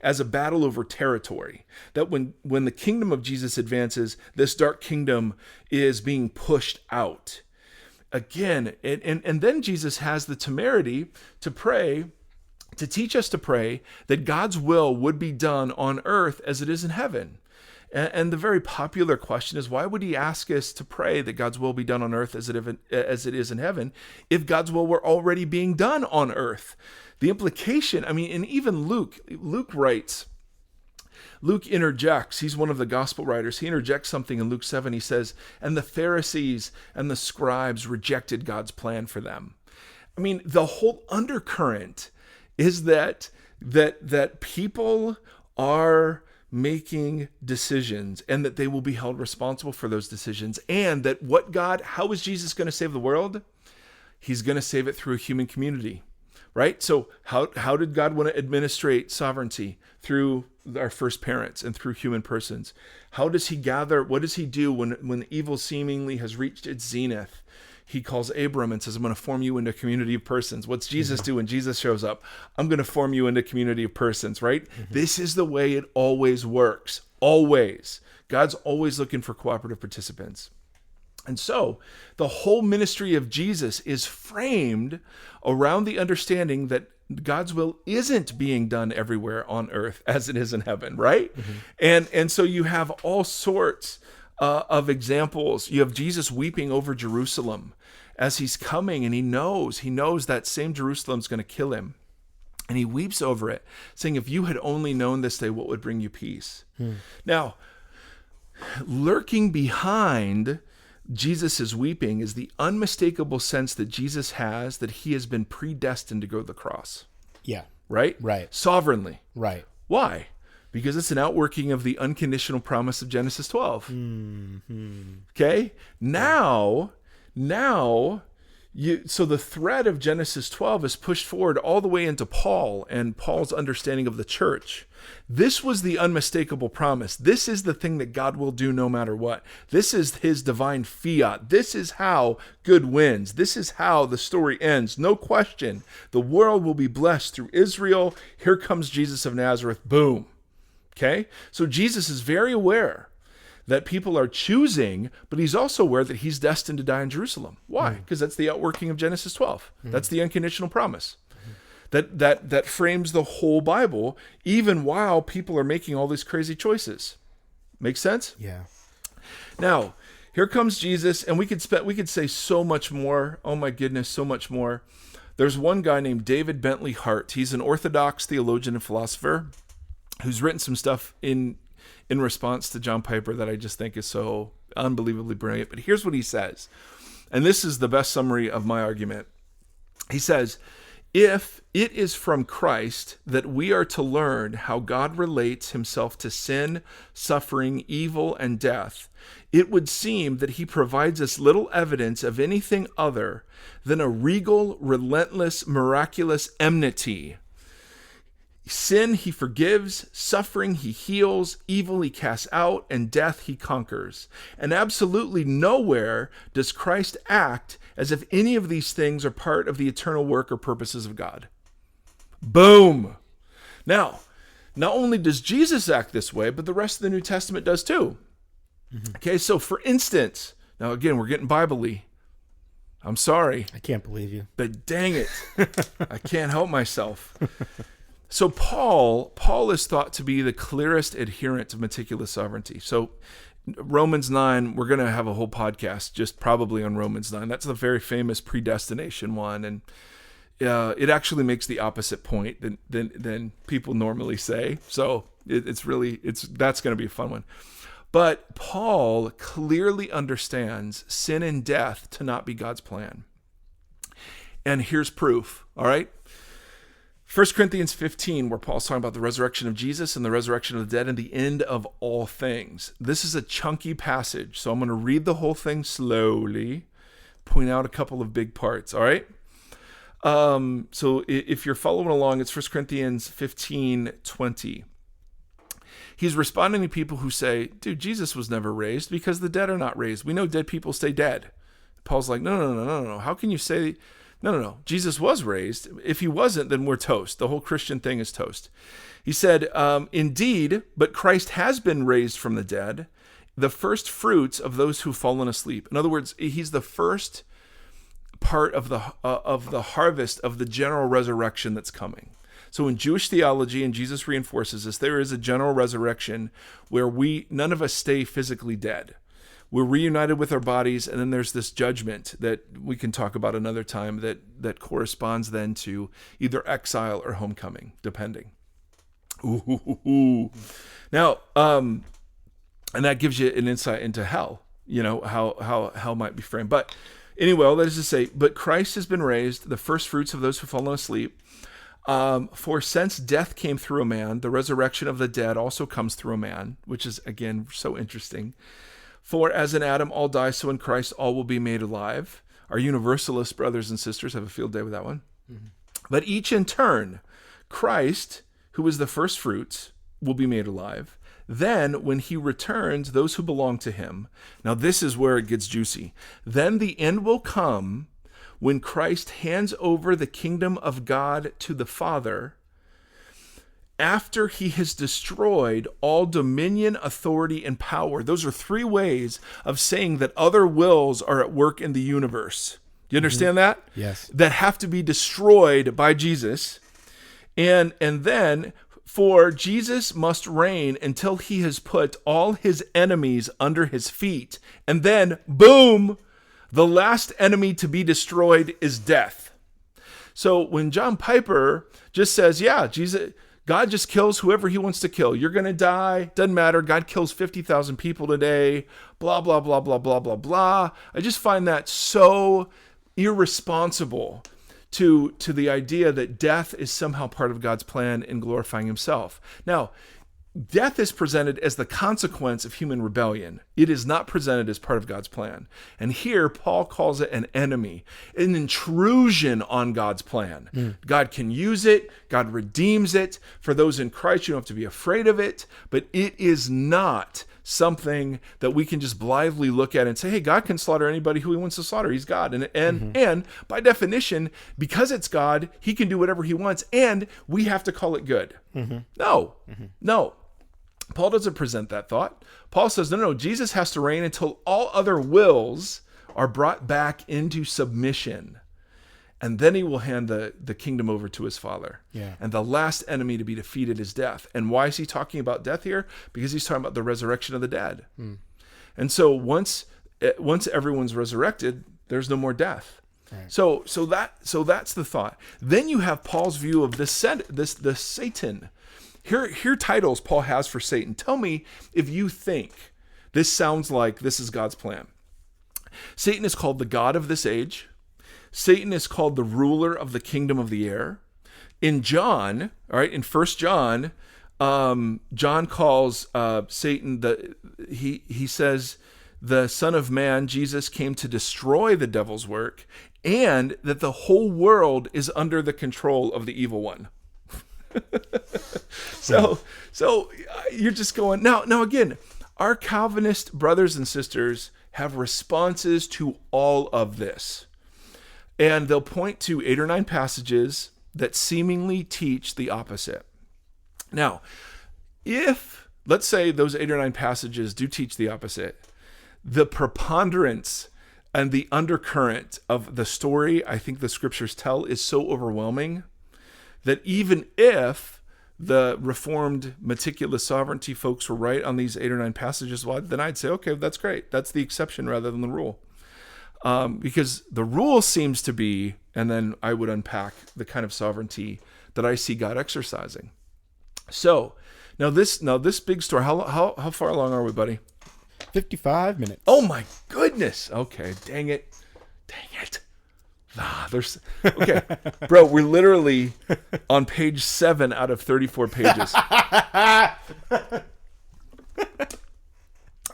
as a battle over territory. That when the kingdom of Jesus advances, this dark kingdom is being pushed out. Again, and then Jesus has the temerity to pray, to teach us to pray that God's will would be done on earth as it is in heaven. And the very popular question is, why would he ask us to pray that God's will be done on earth as it is in heaven, if God's will were already being done on earth? The implication, I mean, and even Luke interjects, he's one of the gospel writers, he interjects something in Luke 7, he says, and the Pharisees and the scribes rejected God's plan for them. I mean, the whole undercurrent is that people are making decisions and that they will be held responsible for those decisions, and that how is Jesus going to save the world? He's going to save it through a human community. Right? So how did God want to administrate sovereignty? Through our first parents and through human persons. How does he gather? What does he do when evil seemingly has reached its zenith? He calls Abram and says, I'm going to form you into a community of persons. What's Jesus do when Jesus shows up? I'm going to form you into a community of persons, right? Mm-hmm. This is the way it always works. Always. God's always looking for cooperative participants. And so the whole ministry of Jesus is framed around the understanding that God's will isn't being done everywhere on earth as it is in heaven, right? Mm-hmm. And so you have all sorts of examples. You have Jesus weeping over Jerusalem as he's coming, and he knows that same Jerusalem's going to kill him. And he weeps over it, saying, if you had only known this day, what would bring you peace? Now, lurking behind Jesus' weeping is the unmistakable sense that Jesus has that he has been predestined to go to the cross. Yeah. Right? Right. Sovereignly. Right. Why? Because it's an outworking of the unconditional promise of Genesis 12. Mm-hmm. Okay? Now, So the thread of Genesis 12 is pushed forward all the way into Paul and Paul's understanding of the church. This was the unmistakable promise. This is the thing that God will do no matter what. This is his divine fiat. This is how good wins. This is how the story ends. No question. The world will be blessed through Israel. Here comes Jesus of Nazareth. Boom. Okay? So Jesus is very aware that people are choosing, but he's also aware that he's destined to die in Jerusalem. Why? Because that's the outworking of Genesis 12. That's the unconditional promise. That frames the whole Bible, even while people are making all these crazy choices. Make sense? Yeah. Now, here comes Jesus, and we could say so much more. Oh my goodness, so much more. There's one guy named David Bentley Hart. He's an Orthodox theologian and philosopher who's written some stuff in response to John Piper that I just think is so unbelievably brilliant. But here's what he says, and this is the best summary of my argument. He says, if it is from Christ that we are to learn how God relates himself to sin, suffering, evil, and death, it would seem that he provides us little evidence of anything other than a regal, relentless, miraculous enmity. Sin he forgives, suffering he heals, evil he casts out, and death he conquers. And absolutely nowhere does Christ act as if any of these things are part of the eternal work or purposes of God. Boom! Now, not only does Jesus act this way, but the rest of the New Testament does too. Okay, so for instance, now again, we're getting Bible-y. I'm sorry. I can't believe you. But dang it, I can't help myself. So Paul is thought to be the clearest adherent of meticulous sovereignty. So Romans 9, we're going to have a whole podcast just probably on Romans 9. That's the very famous predestination one. And it actually makes the opposite point than people normally say. So that's going to be a fun one. But Paul clearly understands sin and death to not be God's plan. And here's proof, all right? 1 Corinthians 15, where Paul's talking about the resurrection of Jesus and the resurrection of the dead and the end of all things. This is a chunky passage, so I'm going to read the whole thing slowly, point out a couple of big parts, all right? So if you're following along, it's 1 Corinthians 15:20. He's responding to people who say, dude, Jesus was never raised because the dead are not raised. We know dead people stay dead. Paul's like, no. How can you say... No. Jesus was raised. If he wasn't, then we're toast. The whole Christian thing is toast. He said, indeed, but Christ has been raised from the dead, the first fruits of those who've fallen asleep. In other words, he's the first part of the harvest of the general resurrection that's coming. So in Jewish theology, and Jesus reinforces this, there is a general resurrection where none of us stay physically dead. We're reunited with our bodies, and then there's this judgment that we can talk about another time that corresponds then to either exile or homecoming, depending. Ooh. Now, and that gives you an insight into hell, how hell might be framed. But anyway, all that is to say, but Christ has been raised, the first fruits of those who've fallen asleep. For since death came through a man, the resurrection of the dead also comes through a man, which is, again, so interesting. For as in Adam all die, so in Christ all will be made alive. Our universalist brothers and sisters have a field day with that one. Mm-hmm. But each in turn, Christ, who is the first fruits, will be made alive. Then when he returns, those who belong to him. Now this is where it gets juicy. Then the end will come when Christ hands over the kingdom of God to the Father, after he has destroyed all dominion, authority, and power. Those are three ways of saying that other wills are at work in the universe. Do you understand that? Yes. That have to be destroyed by Jesus. And then, for Jesus must reign until he has put all his enemies under his feet. And then, boom, the last enemy to be destroyed is death. So when John Piper just says, yeah, God just kills whoever he wants to kill. You're going to die. Doesn't matter. God kills 50,000 people today. Blah, blah, blah, blah, blah, blah, blah. I just find that so irresponsible to the idea that death is somehow part of God's plan in glorifying himself. Now, death is presented as the consequence of human rebellion. It is not presented as part of God's plan. And here, Paul calls it an enemy, an intrusion on God's plan. God can use it. God redeems it. For those in Christ, you don't have to be afraid of it. But it is not something that we can just blithely look at and say, hey, God can slaughter anybody who he wants to slaughter. He's God. And by definition, because it's God, he can do whatever he wants, and we have to call it good. No. Paul doesn't present that thought. Paul says, no, Jesus has to reign until all other wills are brought back into submission. And then he will hand the kingdom over to his Father. Yeah. And the last enemy to be defeated is death. And why is he talking about death here? Because he's talking about the resurrection of the dead. And so once everyone's resurrected, there's no more death. Right. So that's the thought. Then you have Paul's view of the Satan. Here titles Paul has for Satan. Tell me if you think this sounds like this is God's plan. Satan is called the god of this age. Satan is called the ruler of the kingdom of the air. In John, all right, in 1 John, John calls Satan he says the Son of Man, Jesus, came to destroy the devil's work, and that the whole world is under the control of the evil one. So you're just going now again, our Calvinist brothers and sisters have responses to all of this, and they'll point to 8 or 9 passages that seemingly teach the opposite. Now, if let's say those 8 or 9 passages do teach the opposite, the preponderance and the undercurrent of the story I think the scriptures tell is so overwhelming that even if the Reformed meticulous sovereignty folks were right on these 8 or 9 passages, well, then I'd say, okay, that's great. That's the exception rather than the rule. Because the rule seems to be, and then I would unpack the kind of sovereignty that I see God exercising. So now this big story, how far along are we, buddy? 55 minutes. Oh my goodness. Okay. Dang it. Okay, bro, we're literally on page 7 out of 34 pages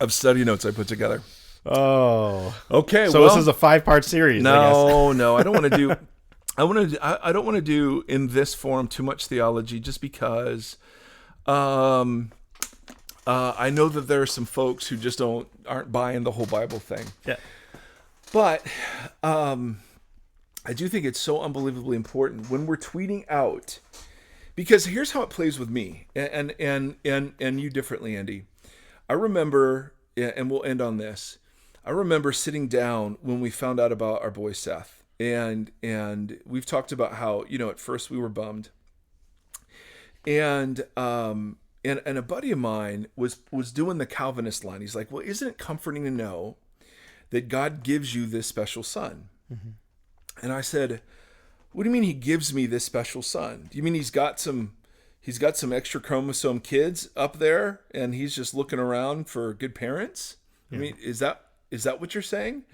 of study notes I put together. Oh, okay. So this is a 5-part series. No, I don't want to do. I don't want to do in this forum too much theology, just because I know that there are some folks who just aren't buying the whole Bible thing. Yeah, but I do think it's so unbelievably important when we're tweeting out, because here's how it plays with me and you differently, Andy. I remember, and we'll end on this. I remember sitting down when we found out about our boy Seth, and we've talked about how, at first we were bummed, and a buddy of mine was doing the Calvinist line. He's like, well, isn't it comforting to know that God gives you this special son? Mm-hmm. And I said, what do you mean he gives me this special son? Do you mean he's got some extra chromosome kids up there and he's just looking around for good parents? Yeah. I mean, is that what you're saying?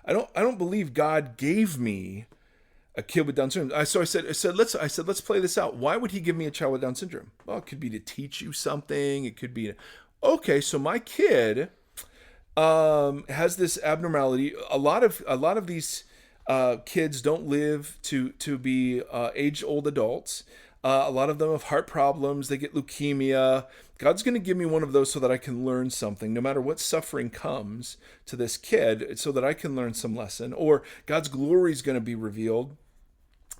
I don't believe God gave me a kid with Down syndrome. So I said let's play this out. Why would he give me a child with Down syndrome? Well, it could be to teach you something. It could be okay, so my kid has this abnormality. A lot of these kids don't live to be age-old adults. A lot of them have heart problems. They get leukemia. God's going to give me one of those so that I can learn something, no matter what suffering comes to this kid, so that I can learn some lesson, or God's glory is going to be revealed.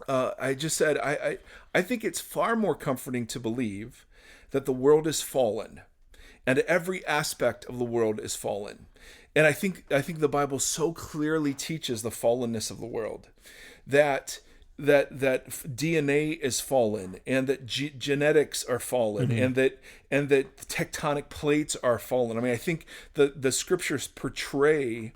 I just said, I think it's far more comforting to believe that the world is fallen, and every aspect of the world is fallen. And I think the Bible so clearly teaches the fallenness of the world, that DNA is fallen, and that genetics are fallen, mm-hmm. and that tectonic plates are fallen. I mean, I think the scriptures portray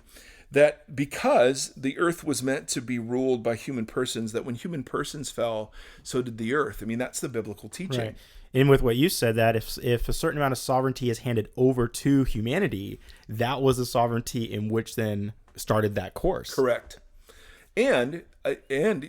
that because the earth was meant to be ruled by human persons, that when human persons fell, so did the earth. I mean, that's the biblical teaching. Right. And with what you said, that if a certain amount of sovereignty is handed over to humanity, that was the sovereignty in which then started that course. Correct. And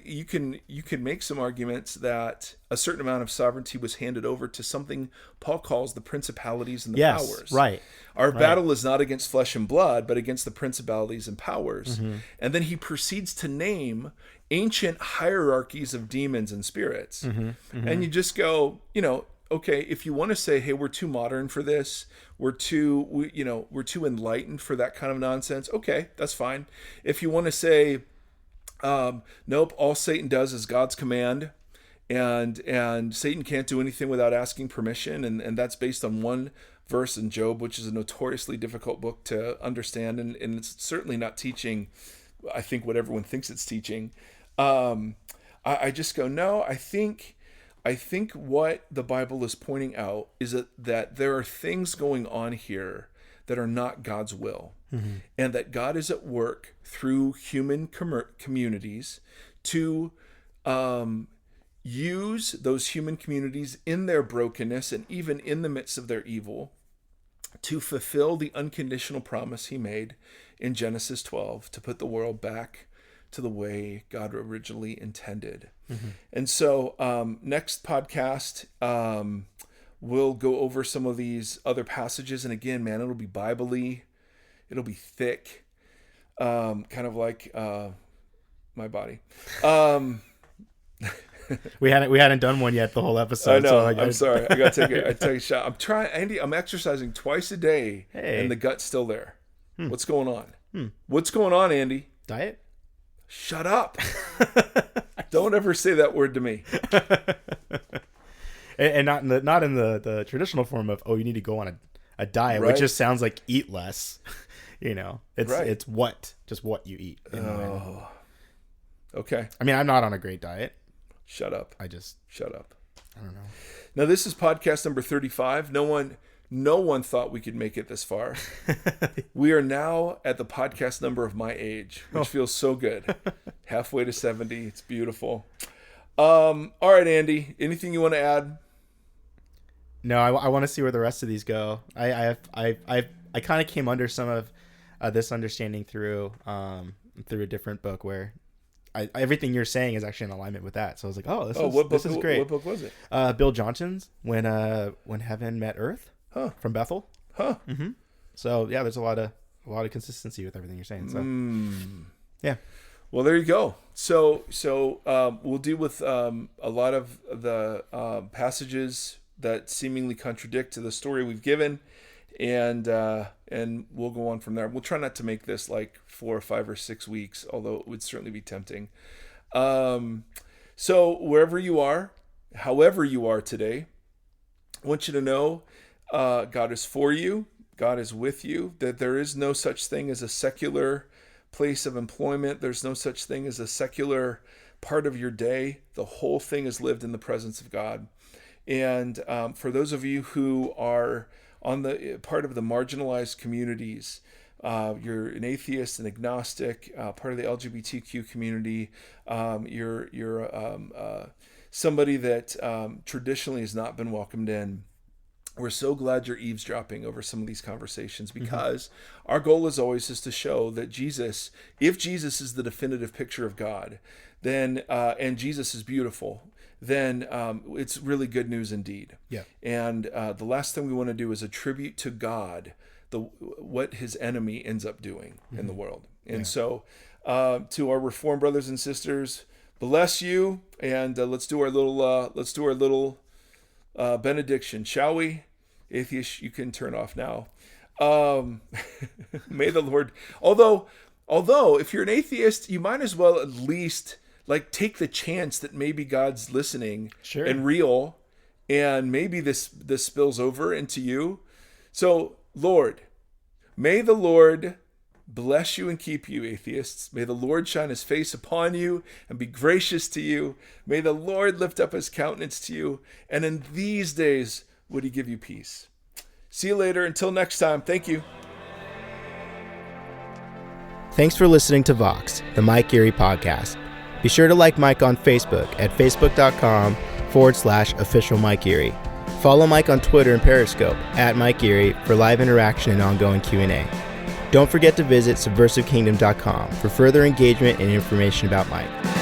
you can make some arguments that a certain amount of sovereignty was handed over to something Paul calls the principalities and the powers. Right. Our battle is not against flesh and blood, but against the principalities and powers. And then he proceeds to name ancient hierarchies of demons and spirits. And you just go, okay, if you want to say, hey, we're too modern for this, we're too enlightened for that kind of nonsense, okay, that's fine. If you want to say, nope, all Satan does is God's command, and Satan can't do anything without asking permission, and that's based on one verse in Job, which is a notoriously difficult book to understand, and it's certainly not teaching, I think, what everyone thinks it's teaching. I just go, no, I think what the Bible is pointing out is that there are things going on here that are not God's will, and that God is at work through human communities to use those human communities in their brokenness and even in the midst of their evil to fulfill the unconditional promise he made in Genesis 12 to put the world back to the way God originally intended. And so next podcast, we'll go over some of these other passages. And again, man, it'll be Bible-y. It'll be thick, kind of like my body. We hadn't done one yet the whole episode. I know. So I'm sorry. I got to take a shot. I'm trying, Andy. I'm exercising twice a day, and the gut's still there. What's going on? What's going on, Andy? Diet? Shut up. Don't ever say that word to me. And not in the traditional form of, you need to go on a diet, right. which just sounds like eat less. It's right. it's just what you eat. Okay. I mean, I'm not on a great diet. Shut up. Shut up. I don't know. Now, this is podcast number 35. No one thought we could make it this far. We are now at the podcast number of my age, which feels so good. Halfway to 70. It's beautiful. All right, Andy, anything you want to add? No, I want to see where the rest of these go. I kind of came under some of this understanding through a different book where everything you're saying is actually in alignment with that. So I was like, this is great. What book was it? Bill Johnson's When Heaven Met Earth from Bethel. So yeah, there's a lot of consistency with everything you're saying. So yeah. Well, there you go. So we'll deal with a lot of the passages that seemingly contradict to the story we've given, and we'll go on from there. We'll try not to make this like 4 or 5 or 6 weeks, although it would certainly be tempting. So wherever you are, however you are today, I want you to know God is for you. God is with you, that there is no such thing as a secular place of employment. There's no such thing as a secular part of your day. The whole thing is lived in the presence of God. And for those of you who are on the part of the marginalized communities, you're an atheist, an agnostic, part of the LGBTQ community, you're somebody that traditionally has not been welcomed in. We're so glad you're eavesdropping over some of these conversations, because our goal is always to show that Jesus, if Jesus is the definitive picture of God, then and Jesus is beautiful, then it's really good news indeed. Yeah. And the last thing we want to do is attribute to God what his enemy ends up doing in the world. And so to our Reformed brothers and sisters, bless you, and let's do our little benediction, shall we? Atheists, you can turn off now. May the Lord, although if you're an atheist, you might as well at least take the chance that maybe God's listening and real, and maybe this spills over into you. So Lord, may the Lord bless you and keep you, atheists. May the Lord shine his face upon you and be gracious to you. May the Lord lift up his countenance to you, and in these days would he give you peace. See you later. Until next time. Thank you. Thanks for listening to Vox, the Mike Geary podcast. Be sure to like Mike on Facebook at facebook.com/official Mike Geary. Follow Mike on Twitter and Periscope at Mike Geary for live interaction and ongoing Q&A. Don't forget to visit subversivekingdom.com for further engagement and information about Mike.